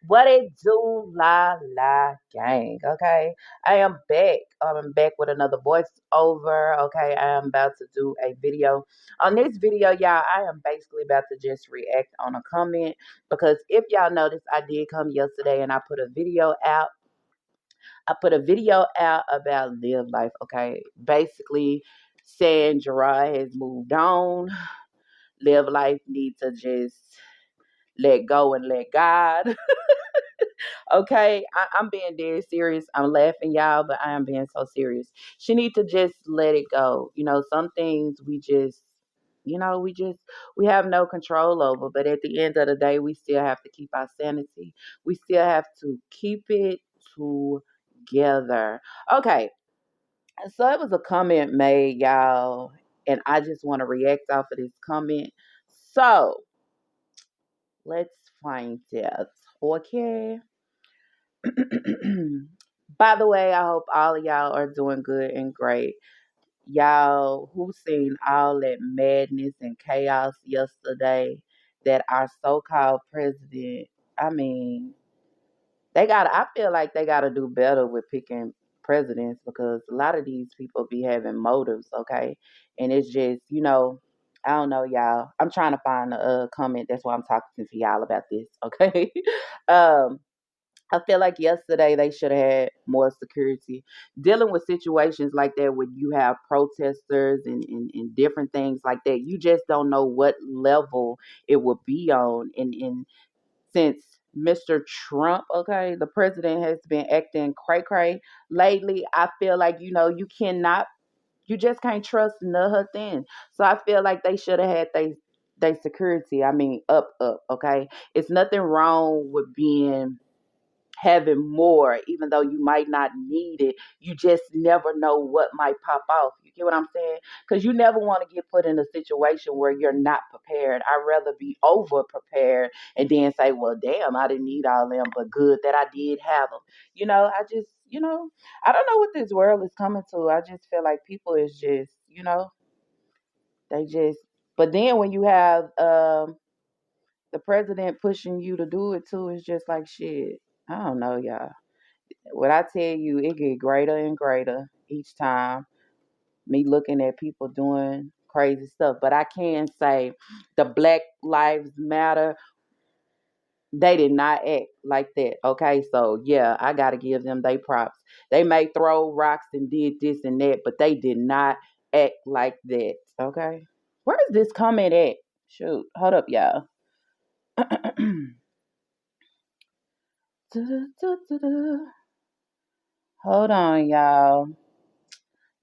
What it do, la gang? Okay, I am back. I'm back with another voiceover. Okay, I am about to do a video. On this video, y'all, I am basically about to just react on a comment because if y'all noticed, I did come yesterday and I put a video out. I put a video out about live life. Okay, basically saying Gerard has moved on. Live life needs to just let go and let God. Okay, I'm being dead serious. I'm laughing, y'all, but I am being so serious. She need to just let it go. Some things we have no control over. But at the end of the day, we still have to keep our sanity. We still have to keep it together. Okay, so it was a comment made, y'all, and I just want to react off of this comment. So let's find out. Okay. By the way, I hope all of y'all are doing good and great. Y'all who seen all that madness and chaos yesterday that our so-called president, I mean, I feel like they gotta do better with picking presidents because a lot of these people be having motives, okay? And it's just, I don't know, y'all. I'm trying to find a comment. That's why I'm talking to y'all about this, okay? um I feel like yesterday they should have had more security. Dealing with situations like that when you have protesters and different things like that, you just don't know what level it will be on. And since Mr. Trump, okay, the president has been acting cray cray lately, I feel like, you just can't trust nothing. So I feel like they should have had they security. I mean, up, okay? It's nothing wrong with having more, even though you might not need it. You just never know what might pop off. You get what I'm saying? Because you never want to get put in a situation where you're not prepared. I'd rather be over prepared and then say, well, damn, I didn't need all them, but good that I did have them. I don't know what this world is coming to. I just feel like people is just, they just, but then when you have the president pushing you to do it too, it's just like shit. I don't know, y'all. What I tell you, it get greater and greater each time. Me looking at people doing crazy stuff, but I can say the Black Lives Matter. They did not act like that. Okay, so yeah, I gotta give them they props. They may throw rocks and did this and that, but they did not act like that. Okay, where is this comment at? Shoot, hold up, y'all. Hold on, y'all.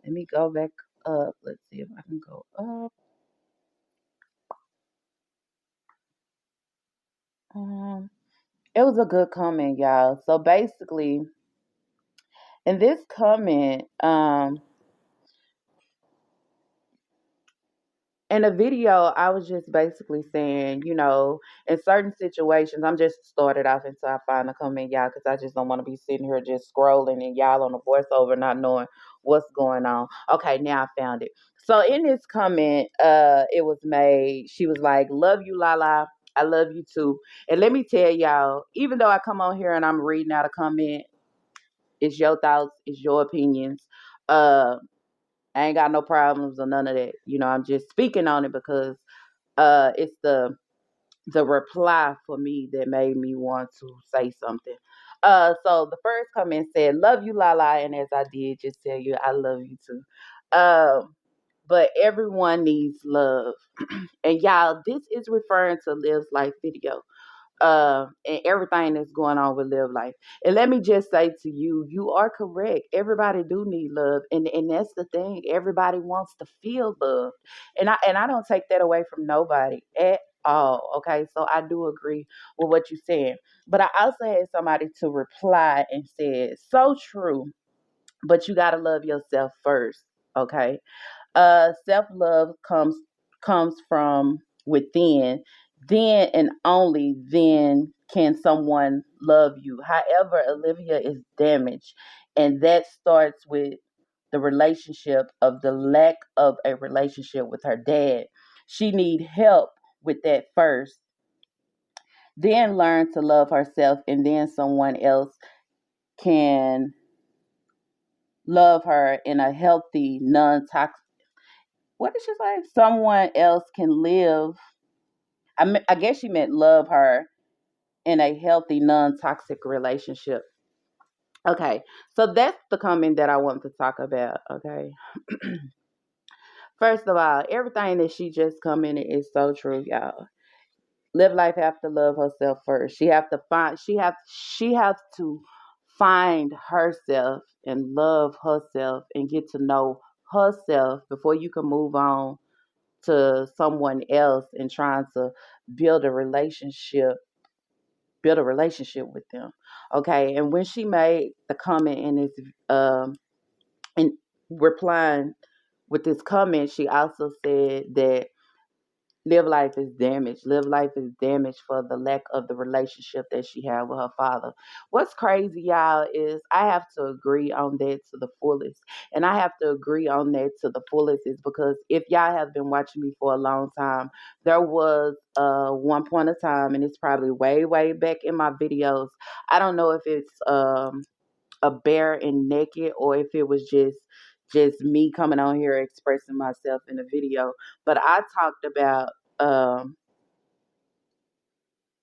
Let me go back up. Let's see if I can go up. Um, it was a good comment, y'all. So basically, in this comment, in the video, I was just basically saying, in certain situations, I'm just started off until I find a comment, y'all, because I just don't want to be sitting here just scrolling and y'all on the voiceover not knowing what's going on. Okay, now I found it. So in this comment, it was made. She was like, "Love you, Lala. I love you too." And let me tell y'all, even though I come on here and I'm reading out a comment, it's your thoughts, it's your opinions. Uh, I ain't got no problems or none of that. I'm just speaking on it because it's the reply for me that made me want to say something. So the first comment said, "Love you, Lala," and as I did just tell you, I love you too. But everyone needs love, and y'all, this is referring to Liv's Life video and everything that's going on with live life. And let me just say to you, you are correct. Everybody do need love, and that's the thing. Everybody wants to feel loved, and I don't take that away from nobody at all. Okay, so I do agree with what you're saying, but I also had somebody to reply and said, "So true, but you gotta love yourself first." Okay, self love comes from within. Then and only then can someone love you. However, Olivia is damaged, and that starts with the lack of a relationship with her dad. She need help with that first. then learn to love herself, and then someone else can love her in a healthy, non-toxic. What did she say? Someone else can live. I guess she meant love her in a healthy, non-toxic relationship. Okay, so that's the comment that I want to talk about. Okay, first of all, everything that she just commented is so true, y'all. Live life have to love herself first. She have to find herself and love herself and get to know herself before you can move on to someone else and trying to build a relationship build a relationship with them. Okay. And when she made the comment in this in replying with this comment, she also said that live life is damaged. Live life is damaged for the lack of the relationship that she had with her father. What's crazy, y'all, is I have to agree on that to the fullest. And I have to agree on that to the fullest is because if y'all have been watching me for a long time, there was one point of time, and it's probably way, way back in my videos. I don't know if it's a bare and naked or if it was just me coming on here expressing myself in a video. But I talked about um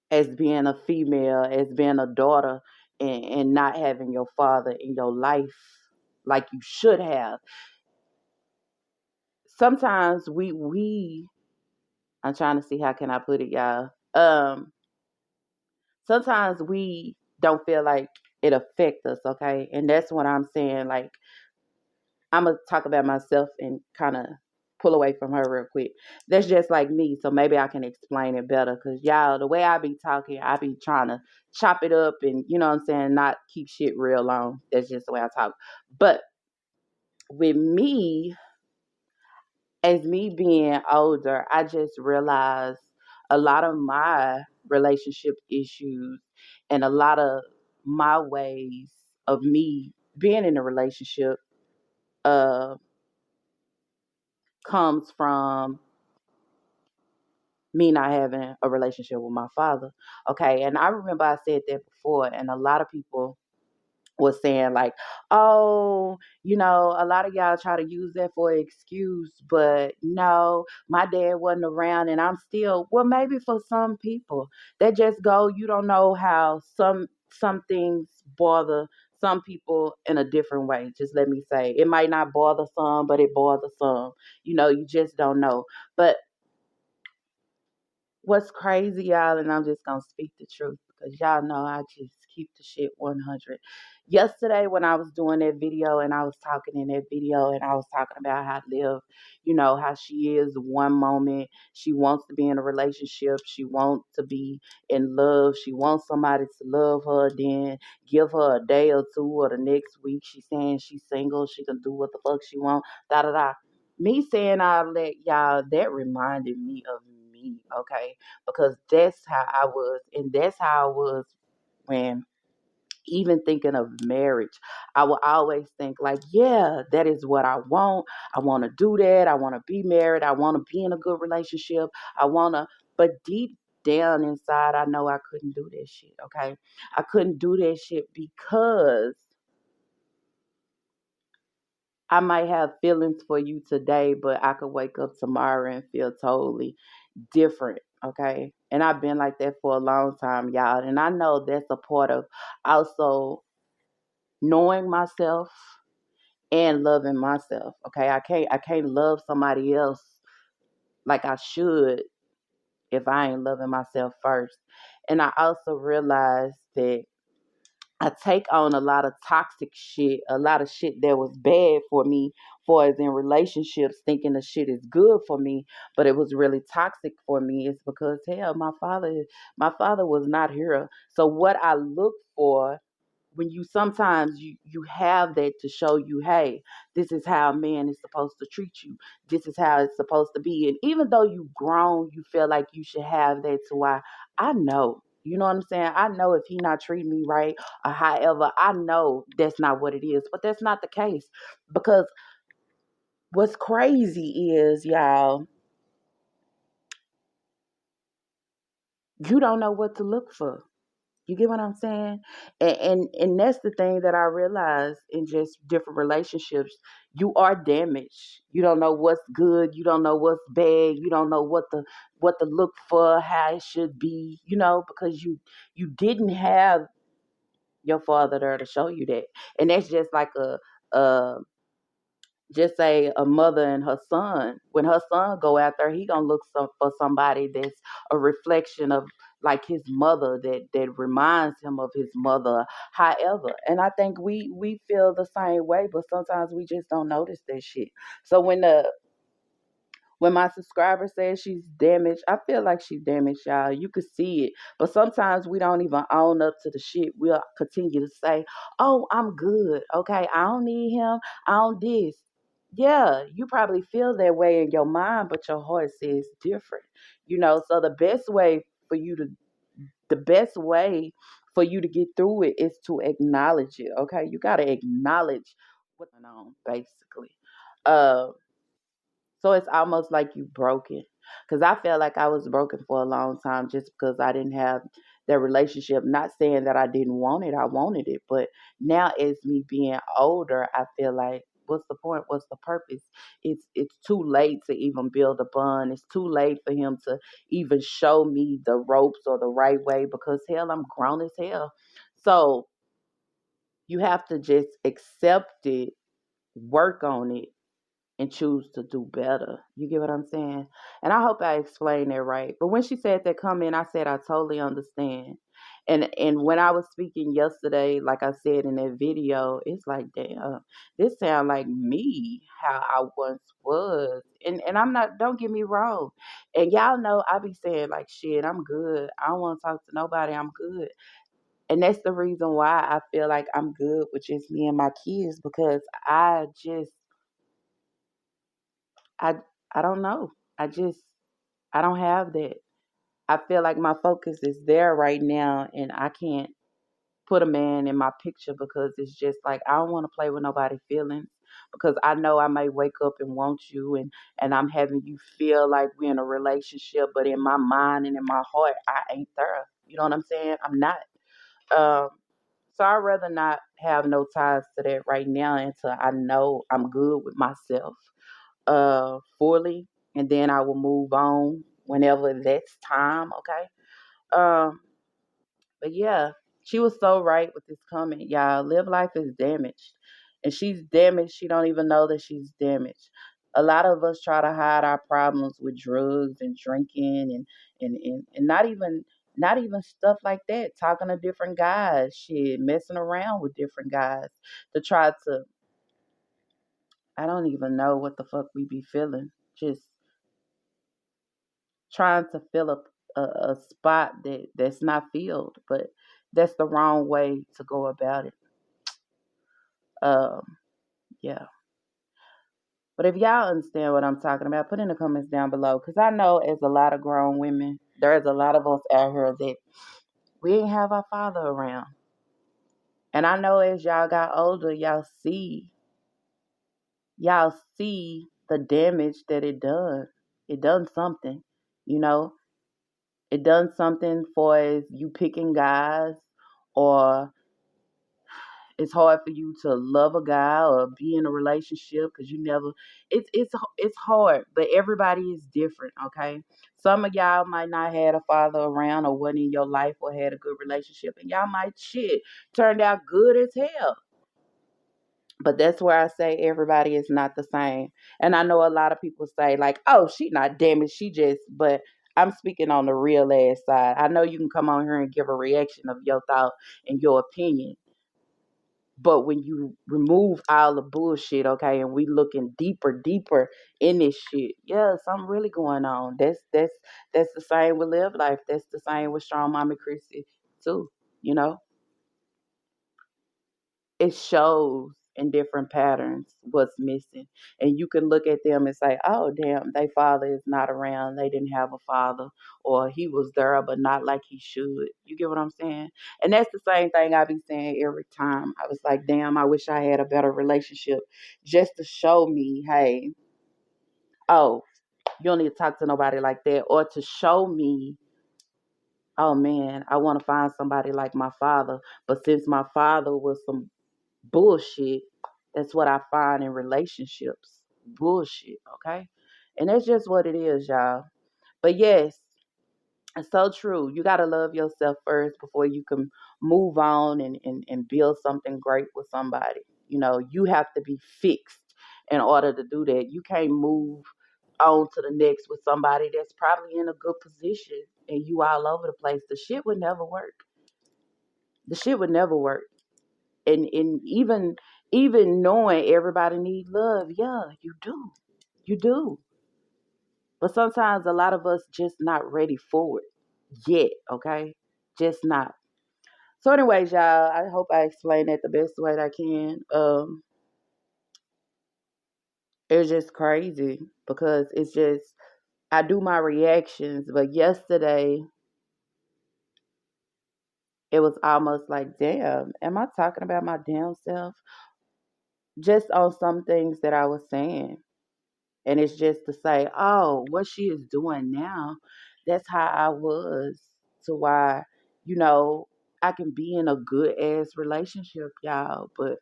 as being a female, as being a daughter, and not having your father in your life like you should have. Sometimes we I'm trying to see how can I put it, y'all. Sometimes we don't feel like it affect us, okay? And that's what I'm saying. Like I'm gonna talk about myself and kind of pull away from her real quick. That's just like me, so maybe I can explain it better. Cause y'all, the way I be talking, I be trying to chop it up and you know what I'm saying, not keep shit real long. That's just the way I talk. But with me, as me being older, I just realized a lot of my relationship issues and a lot of my ways of me being in a relationship uh comes from me not having a relationship with my father. Okay. And I remember I said that before, and a lot of people was saying, like, oh, a lot of y'all try to use that for an excuse, but no, my dad wasn't around, and I'm still, well, maybe for some people that just go, you don't know how some things bother some people in a different way. Just let me say, it might not bother some, but it bothers some. You just don't know. But what's crazy, y'all, and I'm just gonna speak the truth because y'all know I just keep the shit 100. Yesterday, when I was doing that video and I was talking in that video and I was talking about how Liv, how she is one moment, she wants to be in a relationship, she wants to be in love, she wants somebody to love her, then give her a day or two or the next week she's saying she's single, she can do what the fuck she wants, da da da. Me saying all that, y'all, that reminded me of me, okay? Because that's how I was, and that's how I was when even thinking of marriage. I will always think like, yeah, that is what I want. I want to do that. I want to be married. I want to be in a good relationship. I want to, but deep down inside, I know I couldn't do that shit, okay? I couldn't do that shit because I might have feelings for you today, but I could wake up tomorrow and feel totally different. Okay. And I've been like that for a long time, y'all. And I know that's a part of also knowing myself and loving myself. Okay. I can't love somebody else like I should if I ain't loving myself first. And I also realized that I take on a lot of toxic shit, a lot of shit that was bad for me, for as in relationships, thinking the shit is good for me, but it was really toxic for me. It's because hell, my father was not here. So what I look for when you sometimes you have that to show you, hey, this is how a man is supposed to treat you, this is how it's supposed to be, and even though you grown, you feel like you should have that. To why I know, you know what I'm saying, I know if he not treating me right or however, I know that's not what it is, but that's not the case. Because what's crazy is, y'all, you don't know what to look for. You get what I'm saying? And that's the thing that I realized in just different relationships. You are damaged. You don't know what's good. You don't know what's bad. You don't know what to look for, how it should be. Because you didn't have your father there to show you that. And that's just like a just say a mother and her son. When her son go out there, he gonna look for somebody that's a reflection of like his mother, that reminds him of his mother. However, and I think we feel the same way, but sometimes we just don't notice that shit. So when my subscriber says she's damaged, I feel like she's damaged, y'all. You could see it. But sometimes we don't even own up to the shit. We'll continue to say, oh, I'm good. Okay, I don't need him. I don't this. Yeah, you probably feel that way in your mind, but your heart says different. So the best way for you to get through it is to acknowledge it. Okay, you gotta acknowledge what's going on, basically. Uh, so it's almost like you broken. Because I felt like I was broken for a long time just because I didn't have that relationship. Not saying that I didn't want it, I wanted it. But now, as me being older, I feel like, what's the point? What's the purpose? It's too late to even build a bond. It's too late for him to even show me the ropes or the right way because hell, I'm grown as hell. So you have to just accept it, work on it, and choose to do better. You get what I'm saying? And I hope I explained that right. But when she said that comment, I said I totally understand. And when I was speaking yesterday, like I said in that video, it's like, damn, this sound like me, how I once was. And I'm not, don't get me wrong. And y'all know I be saying like, shit, I'm good. I don't want to talk to nobody. I'm good. And that's the reason why I feel like I'm good with just me and my kids because I I don't know. I don't have that. I feel like my focus is there right now and I can't put a man in my picture because it's just like I don't want to play with nobody's feelings because I know I may wake up and want you and I'm having you feel like we're in a relationship, but in my mind and in my heart I ain't there. You know what I'm saying? I'm not. Um so I'd rather not have no ties to that right now until I know I'm good with myself fully, and then I will move on whenever that's time. Okay. Um, but yeah, she was so right with this comment, y'all. Live life is damaged, and she's damaged. She don't even know that she's damaged. A lot of us try to hide our problems with drugs and drinking and not even stuff like that. Talking to different guys, shit, messing around with different guys to try to. I don't even know what the fuck we be feeling. Just trying to fill up a spot that's not filled, but that's the wrong way to go about it. Um, yeah. But if y'all understand what I'm talking about, put in the comments down below. Cause I know as a lot of grown women, there's a lot of us out here that we ain't have our father around. And I know as y'all got older, y'all see the damage that it done. It done something, you know. It done something for as you picking guys or it's hard for you to love a guy or be in a relationship because you never it's hard, but everybody is different. Okay, some of y'all might not had a father around or wasn't in your life or had a good relationship and y'all might shit turned out good as hell. But that's where I say everybody is not the same. And I know a lot of people say like, oh, she not damaged, she just, but I'm speaking on the real ass side. I know you can come on here and give a reaction of your thought and your opinion, but when you remove all the bullshit, okay, and we looking deeper in this shit, yeah, something really going on. That's the same with Live Life. That's the same with Strong Mommy Chrissy too. You know, it shows in different patterns what's missing, and you can look at them and say, "Oh, damn, their father is not around. They didn't have a father, or he was there, but not like he should." You get what I'm saying? And that's the same thing I be saying every time. I was like, "Damn, I wish I had a better relationship, just to show me, hey, oh, you don't need to talk to nobody like that," or to show me oh man, I want to find somebody like my father. But since my father was some bullshit, that's what I find in relationships. Bullshit, okay? And that's just what it is, y'all. But yes, it's so true. You got to love yourself first before you can move on and build something great with somebody. You know, you have to be fixed in order to do that. You can't move on to the next with somebody that's probably in a good position and you all over the place. The shit would never work. The shit would never work. And even knowing everybody need love, yeah, you do. You do. But sometimes a lot of us just not ready for it yet, okay? Just not. So anyways, y'all, I hope I explained that the best way that I can. It's just crazy because it's just I do my reactions, but yesterday it was almost like, damn, am I talking about my damn self? Just on some things that I was saying. And it's just to say, oh, what she is doing now, that's how I was to why, you know, I can be in a good ass relationship, y'all, but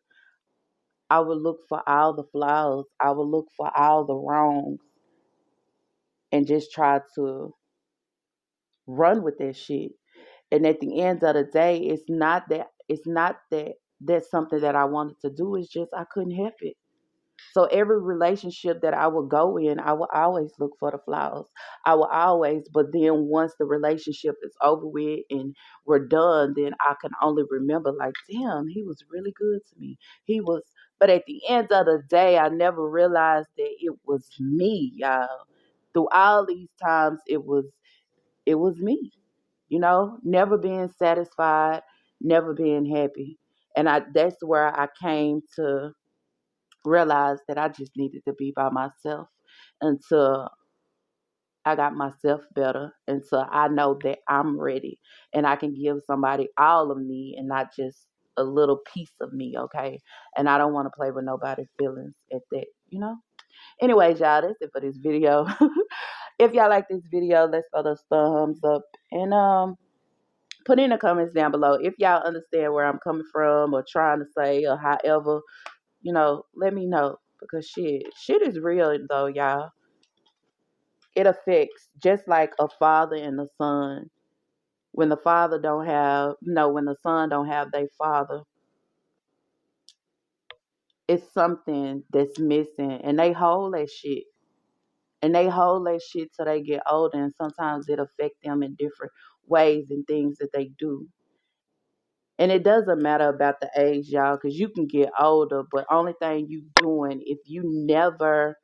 I would look for all the flaws. I would look for all the wrongs and just try to run with that shit. And at the end of the day, it's not that that's something that I wanted to do. It's just I couldn't help it. So every relationship that I would go in, I would always look for the flaws. I will always, but then once the relationship is over with and we're done, then I can only remember like, damn, he was really good to me. He was, but at the end of the day, I never realized that it was me, y'all. Through all these times, it was me. Never being satisfied, never being happy, and that's where I came to realized that I just needed to be by myself until I got myself better, until I know that I'm ready and I can give somebody all of me and not just a little piece of me, okay? And I don't want to play with nobody's feelings at that. Anyways, y'all, that's it for this video. If y'all like this video, let's throw those thumbs up and put in the comments down below if y'all understand where I'm coming from or trying to say or however let me know because shit is real though, y'all. It affects just like a father and a son. When the father don't have, no, when the son don't have their father, it's something that's missing, and they hold that shit, and they hold that shit till they get older, and sometimes it affect them in different ways and things that they do. And it doesn't matter about the age, y'all, because you can get older, but only thing you doing if you never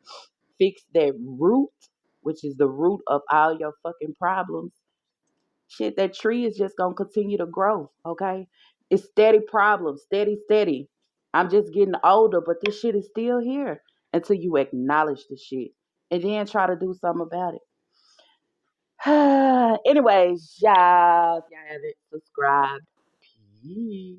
fix that root, which is the root of all your fucking problems, shit, that tree is just gonna continue to grow, okay? It's steady problems, steady, steady. I'm just getting older, but this shit is still here until you acknowledge the shit and then try to do something about it. Anyways, y'all, if y'all haven't subscribed, peace.